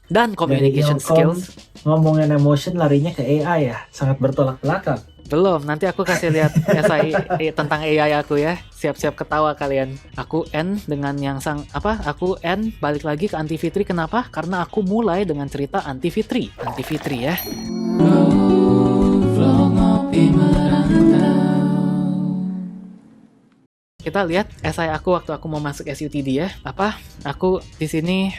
dan Dari communication Ilkom skills. ngomongin emotion larinya ke AI ya, sangat bertolak belakang. Belum, nanti aku kasih lihat esai tentang AI aku ya. Siap-siap ketawa kalian. Aku end dengan yang aku end balik lagi ke Anti Fitri. Kenapa? Karena aku mulai dengan cerita Anti Fitri. Anti Fitri ya. Kita lihat esai aku waktu aku mau masuk SUTD ya. Aku di sini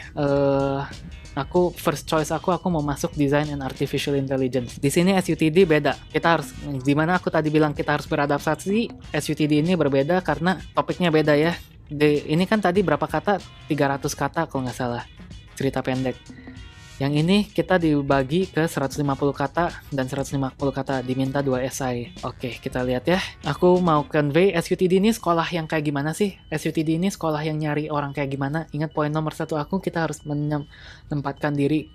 aku first choice aku mau masuk Design and Artificial Intelligence. Di sini SUTD beda. Kita harus dimana aku tadi bilang kita harus beradaptasi, SUTD ini berbeda karena topiknya beda ya. Ini kan tadi berapa kata? 300 kata kalau nggak salah. Cerita pendek. Yang ini kita dibagi ke 150 kata dan 150 kata, diminta 2 esai. Oke, kita lihat ya. Aku mau convey SUTD ini sekolah yang kayak gimana sih? SUTD ini sekolah yang nyari orang kayak gimana? Ingat poin nomor 1 aku, kita harus menempatkan diri.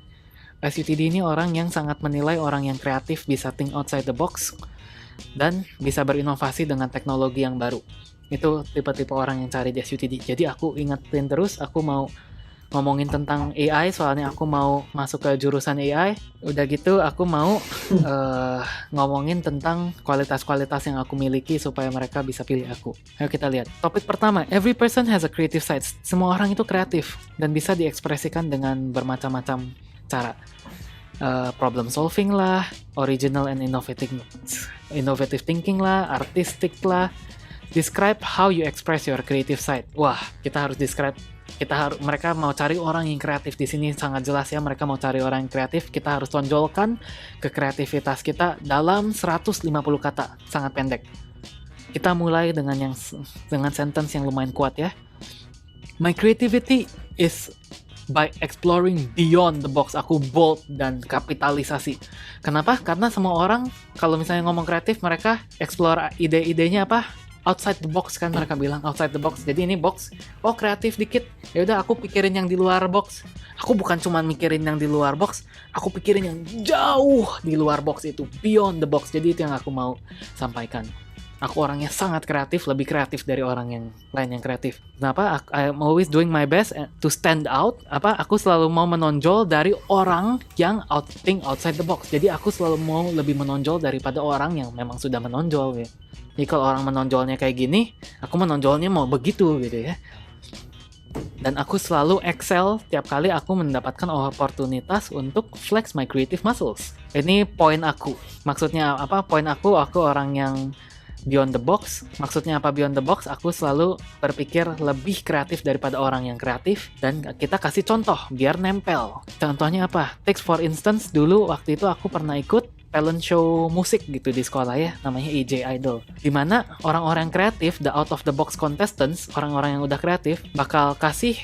SUTD ini orang yang sangat menilai orang yang kreatif, bisa think outside the box, dan bisa berinovasi dengan teknologi yang baru. Itu tipe-tipe orang yang cari di SUTD. Jadi aku ingetin terus, aku mau ngomongin tentang AI soalnya aku mau masuk ke jurusan AI. Udah gitu aku mau ngomongin tentang kualitas-kualitas yang aku miliki supaya mereka bisa pilih aku. Ayo kita lihat. Topik pertama, every person has a creative side. Semua orang itu kreatif dan bisa diekspresikan dengan bermacam-macam cara. Problem solving lah, original and innovative thinking lah, artistic lah. Describe how you express your creative side. Wah, kita harus describe. Mereka mau cari orang yang kreatif. Di sini sangat jelas ya, mereka mau cari orang yang kreatif. Kita harus tonjolkan kekreativitas kita dalam 150 kata, sangat pendek. Kita mulai dengan sentence yang lumayan kuat ya. My creativity is by exploring beyond the box. Aku bold dan kapitalisasi. Kenapa? Karena semua orang kalau misalnya ngomong kreatif, mereka explore ide-idenya outside the box kan, mereka bilang outside the box. Jadi ini box, kreatif dikit. Ya udah aku pikirin yang di luar box. Aku bukan cuma mikirin yang di luar box, aku pikirin yang jauh di luar box itu, beyond the box. Jadi itu yang aku mau sampaikan. Aku orangnya sangat kreatif, lebih kreatif dari orang yang lain yang kreatif. Kenapa? I'm always doing my best to stand out. Aku selalu mau menonjol dari orang yang think outside the box. Jadi aku selalu mau lebih menonjol daripada orang yang memang sudah menonjol ya. Jadi kalau orang menonjolnya kayak gini, aku menonjolnya mau begitu gitu ya. Dan aku selalu excel tiap kali aku mendapatkan oportunitas untuk flex my creative muscles. Ini poin aku. Maksudnya poin aku orang yang beyond the box. Maksudnya apa beyond the box? Aku selalu berpikir lebih kreatif daripada orang yang kreatif. Dan kita kasih contoh biar nempel. Contohnya apa? Take for instance, dulu waktu itu aku pernah ikut talent show musik gitu di sekolah ya, namanya EJ Idol. Dimana orang-orang kreatif, the out of the box contestants, orang-orang yang udah kreatif, bakal kasih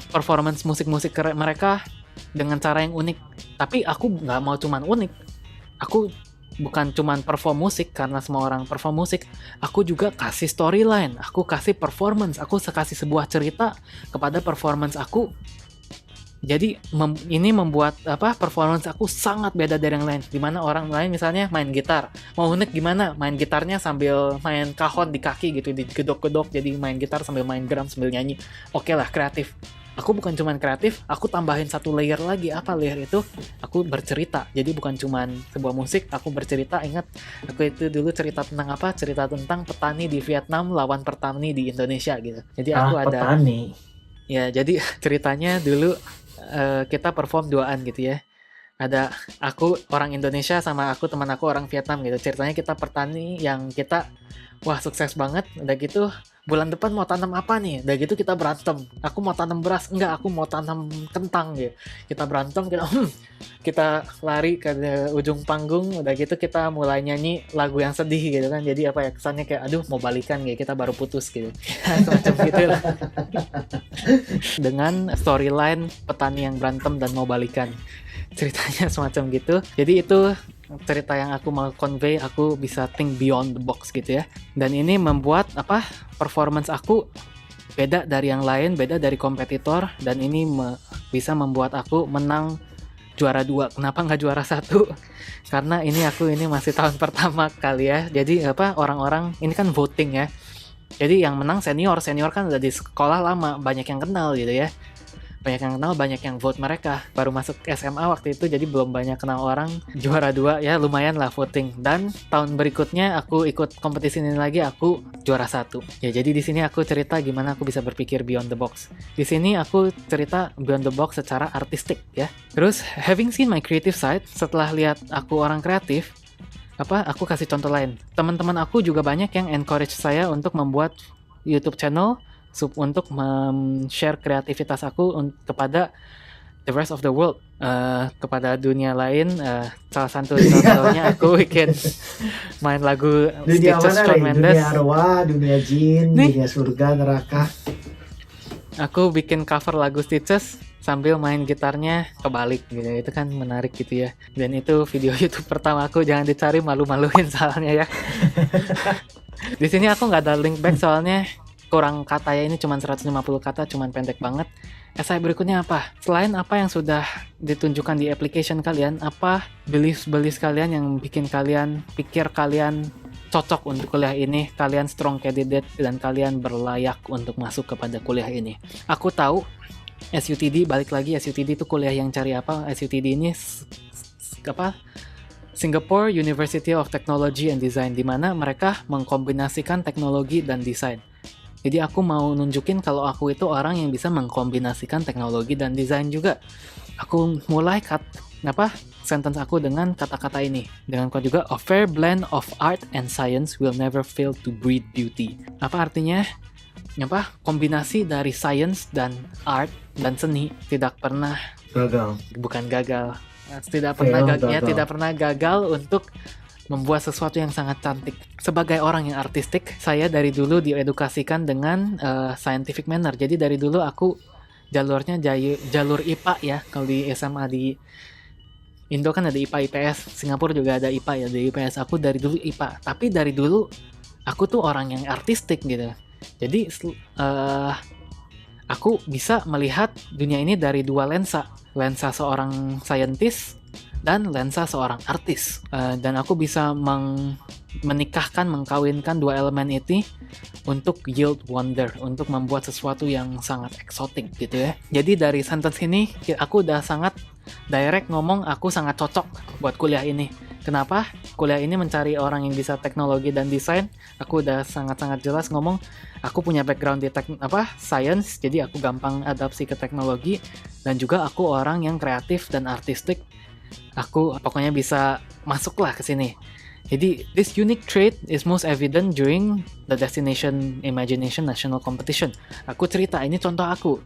performance musik-musik mereka dengan cara yang unik. Tapi aku nggak mau cuman unik. Aku bukan cuman perform musik, karena semua orang perform musik. Aku juga kasih storyline, aku kasih performance, aku kasih sebuah cerita kepada performance aku. Jadi ini membuat performance aku sangat beda dari yang lain. Dimana orang lain misalnya main gitar, mau unik gimana? Main gitarnya sambil main kahon di kaki gitu, digedok-gedok, jadi main gitar sambil main drum sambil nyanyi. Oke lah, kreatif. Aku bukan cuman kreatif, aku tambahin satu layer lagi. Apa layer itu? Aku bercerita. Jadi bukan cuman sebuah musik, aku bercerita. Ingat, aku itu dulu cerita tentang Cerita tentang petani di Vietnam lawan petani di Indonesia gitu. Jadi aku ada Petani. ya, jadi ceritanya dulu kita perform duaan gitu ya. Ada aku orang Indonesia sama teman aku orang Vietnam gitu. Ceritanya kita petani yang kita wah sukses banget. Udah gitu bulan depan mau tanam apa nih? Udah gitu kita berantem. Aku mau tanam beras, enggak aku mau tanam kentang gitu. Kita berantem, kita lari ke ujung panggung. Udah gitu kita mulai nyanyi lagu yang sedih gitu kan. Jadi kesannya kayak aduh mau balikan gitu. Kita baru putus gitu. Semacam gitu lah. Dengan storyline petani yang berantem dan mau balikan. Ceritanya semacam gitu. Jadi itu cerita yang aku mau convey. Aku bisa think beyond the box gitu ya. Dan ini membuat performance aku beda dari yang lain, beda dari kompetitor. Dan ini bisa membuat aku menang juara 2. Kenapa nggak juara 1? Karena ini masih tahun pertama kali ya. Jadi orang-orang ini kan voting ya. Jadi yang menang senior kan udah di sekolah lama, banyak yang kenal gitu ya. banyak yang kenal, banyak yang vote mereka. Baru masuk SMA waktu itu, jadi belum banyak kenal orang. Juara 2 ya lumayan lah voting. Dan tahun berikutnya aku ikut kompetisi ini lagi, aku juara 1. Ya jadi di sini aku cerita gimana aku bisa berpikir beyond the box. Di sini aku cerita beyond the box secara artistik ya. Terus having seen my creative side, setelah lihat aku orang kreatif, aku kasih contoh lain. Teman-teman aku juga banyak yang encourage saya untuk membuat YouTube channel untuk share kreativitas aku kepada the rest of the world, kepada dunia lain. Salah satu contohnya aku bikin main lagu Dunia Stitches mana Shawn nih? Mendes. Dunia arwah, dunia jin, Nih. dunia surga, neraka. Aku bikin cover lagu Stitches sambil main gitarnya kebalik gitu. Itu kan menarik gitu ya. Dan itu video YouTube pertama aku, jangan dicari, malu-maluin soalnya ya. Di sini aku nggak ada link back soalnya kurang kata ya, ini cuma 150 kata, cuma pendek banget. Essay berikutnya apa? Selain apa yang sudah ditunjukkan di application kalian, apa beliefs kalian yang bikin kalian pikir kalian cocok untuk kuliah ini, kalian strong candidate dan kalian berlayak untuk masuk kepada kuliah ini. Aku tahu SUTD, balik lagi, SUTD itu kuliah yang cari apa? SUTD ini Singapore University of Technology and Design, di mana mereka mengkombinasikan teknologi dan desain. Jadi aku mau nunjukin kalau aku itu orang yang bisa mengkombinasikan teknologi dan desain juga. Aku mulai sentence aku dengan kata-kata ini. Dengan quote juga, a fair blend of art and science will never fail to breed beauty. Apa artinya? Kombinasi dari science dan art dan seni tidak pernah gagal. Tidak pernah gagal untuk membuat sesuatu yang sangat cantik. Sebagai orang yang artistik, saya dari dulu diedukasikan dengan scientific manner. Jadi dari dulu aku jalurnya jalur IPA ya. Kalau di SMA di Indo kan ada IPA IPS, Singapura juga ada IPA ya, di IPS. Aku dari dulu IPA. Tapi dari dulu aku tuh orang yang artistik gitu. Jadi aku bisa melihat dunia ini dari dua lensa. Lensa seorang scientist dan lensa seorang artis, dan aku bisa mengkawinkan dua elemen itu untuk yield wonder, untuk membuat sesuatu yang sangat eksotik gitu ya. Jadi dari sentence ini aku udah sangat direct ngomong aku sangat cocok buat kuliah ini. Kenapa? Kuliah ini mencari orang yang bisa teknologi dan desain. Aku udah sangat-sangat jelas ngomong aku punya background di science, jadi aku gampang adaptasi ke teknologi, dan juga aku orang yang kreatif dan artistik. Aku pokoknya bisa masuklah ke sini. Jadi this unique trait is most evident during the Destination Imagination National Competition. Aku cerita, ini contoh aku.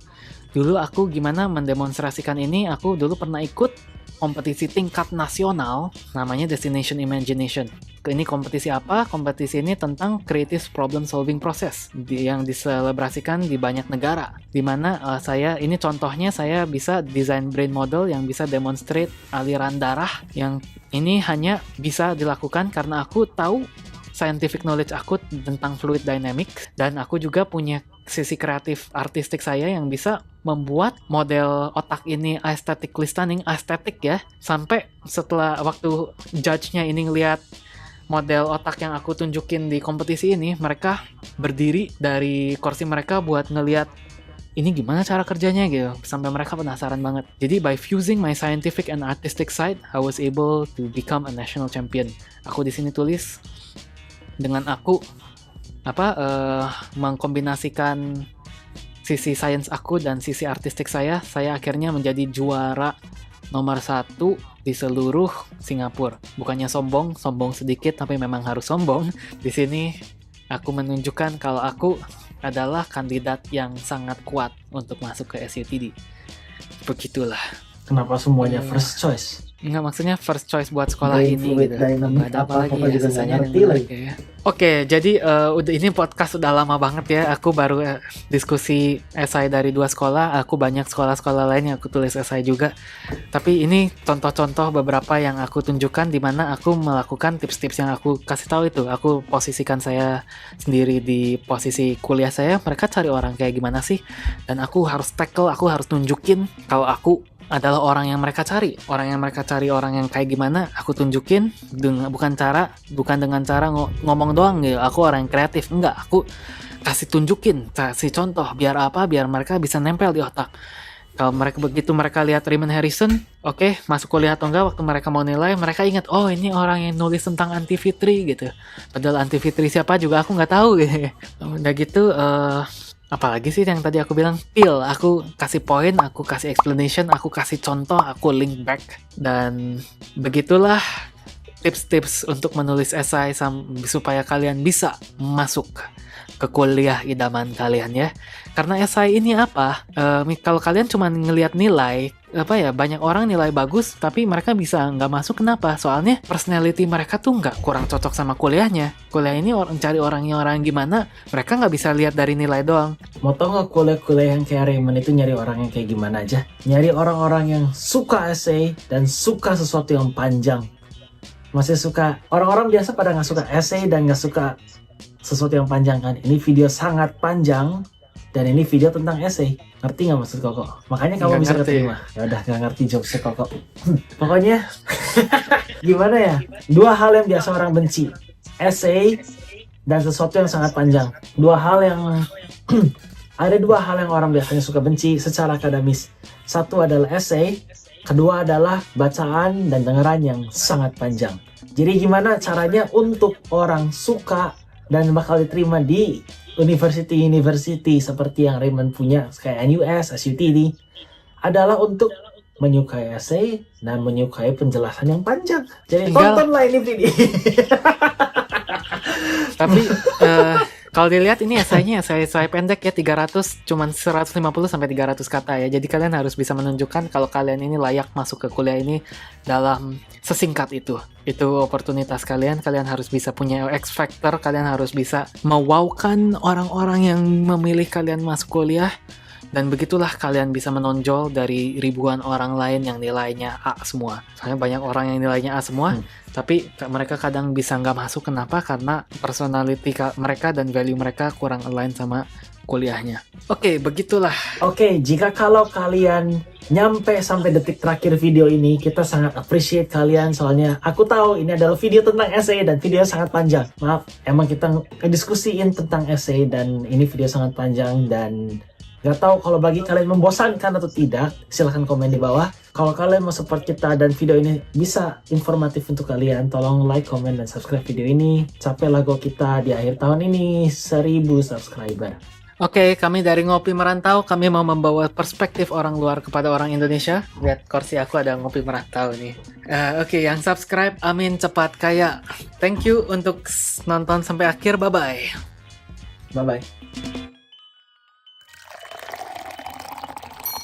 Dulu aku gimana mendemonstrasikan ini, aku dulu pernah ikut kompetisi tingkat nasional namanya Destination Imagination. Ini kompetisi apa? Kompetisi ini tentang creative problem solving process yang diselebrasikan di banyak negara. Dimana ini contohnya saya bisa desain brain model yang bisa demonstrate aliran darah, yang ini hanya bisa dilakukan karena aku tahu scientific knowledge aku tentang fluid dynamics, dan aku juga punya sisi kreatif artistik saya yang bisa membuat model otak ini aesthetically stunning, estetik ya, sampai setelah waktu judge-nya ini ngelihat model otak yang aku tunjukin di kompetisi ini, mereka berdiri dari kursi mereka buat ngelihat ini gimana cara kerjanya gitu, sampai mereka penasaran banget. Jadi by fusing my scientific and artistic side, I was able to become a national champion. Aku di sini tulis dengan aku mengkombinasikan sisi science aku dan sisi artistik saya akhirnya menjadi juara nomor 1 di seluruh Singapura. Bukannya sombong sedikit, tapi memang harus sombong. Di sini aku menunjukkan kalau aku adalah kandidat yang sangat kuat untuk masuk ke SUTD. Begitulah. Kenapa semuanya first choice? Enggak, maksudnya first choice buat sekolah Brain ini fluid gitu. dynamic Ada apa lagi juga ya, nggak sisanya ngerti yang lagi. ya. Oke, jadi ini podcast udah lama banget ya. Aku baru diskusi esai dari 2 sekolah. Aku banyak sekolah-sekolah lain yang aku tulis esai juga. Tapi ini contoh-contoh beberapa yang aku tunjukkan di mana aku melakukan tips-tips yang aku kasih tahu itu. Aku posisikan saya sendiri di posisi kuliah saya. Mereka cari orang kayak gimana sih? Dan aku harus tackle, aku harus nunjukin kalau aku adalah orang yang mereka cari. Orang yang mereka cari orang yang kayak gimana, aku tunjukin bukan dengan cara ngomong doang gitu. Aku orang yang kreatif, enggak, aku kasih tunjukin, kasih contoh, biar mereka bisa nempel di otak. Kalau mereka lihat Raymond Harrison, oke, masuk kuliah atau enggak, waktu mereka mau nilai, mereka ingat, oh ini orang yang nulis tentang Anti Fitri gitu. Padahal Anti Fitri siapa juga aku nggak tahu gitu. Udah gitu, apalagi sih yang tadi aku bilang, pil, aku kasih poin, aku kasih explanation, aku kasih contoh, aku link back, dan begitulah tips-tips untuk menulis esai supaya kalian bisa masuk ke kuliah idaman kalian ya. Karena esai ini apa? Kalau kalian cuma ngelihat nilai, banyak orang nilai bagus, tapi mereka bisa nggak masuk. Kenapa? Soalnya personality mereka tuh nggak kurang cocok sama kuliahnya. Kuliah ini cari orangnya orang gimana, mereka nggak bisa lihat dari nilai doang. Mau tau nggak kuliah-kuliah yang kayak Raymond itu nyari orang yang kayak gimana aja? Nyari orang-orang yang suka essay dan suka sesuatu yang panjang. Masih suka, orang-orang biasa pada nggak suka essay dan nggak suka sesuatu yang panjang kan. Ini video sangat panjang dan ini video tentang essay. Ngerti nggak maksud Koko? Makanya kamu Nggak bisa ngerti. keterima. Ya udah nggak ngerti jokesnya Koko. Pokoknya gimana ya? Dua hal yang biasa orang benci, essay dan sesuatu yang sangat panjang. Ada dua hal yang orang biasanya suka benci secara akademis. Satu adalah essay, kedua adalah bacaan dan dengeran yang sangat panjang. Jadi gimana caranya untuk orang suka dan bakal diterima di university seperti yang Raymond punya, kayak NUS, SUTD, adalah untuk menyukai essay dan menyukai penjelasan yang panjang. Jadi tontonlah ini video. Tapi kalau dilihat ini esainya esai pendek ya, 300, cuman 150 sampai 300 kata ya. Jadi kalian harus bisa menunjukkan kalau kalian ini layak masuk ke kuliah ini dalam sesingkat itu. Itu oportunitas kalian harus bisa punya X factor, kalian harus bisa mewowkan orang-orang yang memilih kalian masuk kuliah. Dan begitulah kalian bisa menonjol dari ribuan orang lain yang nilainya A semua. Soalnya banyak orang yang nilainya A semua, tapi mereka kadang bisa nggak masuk. Kenapa? Karena personality mereka dan value mereka kurang align sama kuliahnya. Oke, begitulah. Oke, jika kalau kalian nyampe sampai detik terakhir video ini, kita sangat appreciate kalian. Soalnya aku tahu ini adalah video tentang essay dan video sangat panjang. Maaf, emang kita diskusiin tentang essay dan ini video sangat panjang dan gak tahu kalau bagi kalian membosankan atau tidak, silahkan komen di bawah. Kalau kalian mau support kita dan video ini bisa informatif untuk kalian, tolong like, comment, dan subscribe video ini. Capailah goal kita di akhir tahun ini 1000 subscriber. Oke, kami dari Ngopi Merantau, kami mau membawa perspektif orang luar kepada orang Indonesia. Lihat kursi aku ada Ngopi Merantau nih. Oke, yang subscribe, amin cepat kaya. Thank you untuk nonton sampai akhir, bye-bye. Bye-bye.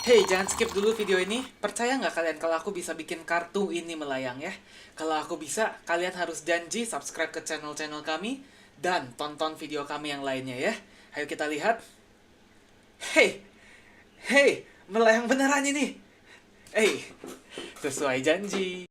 Hey, jangan skip dulu video ini. Percaya nggak kalian kalau aku bisa bikin kartu ini melayang ya? Kalau aku bisa, kalian harus janji subscribe ke channel-channel kami dan tonton video kami yang lainnya ya. Ayo kita lihat. Hey, melayang beneran ini. Sesuai janji.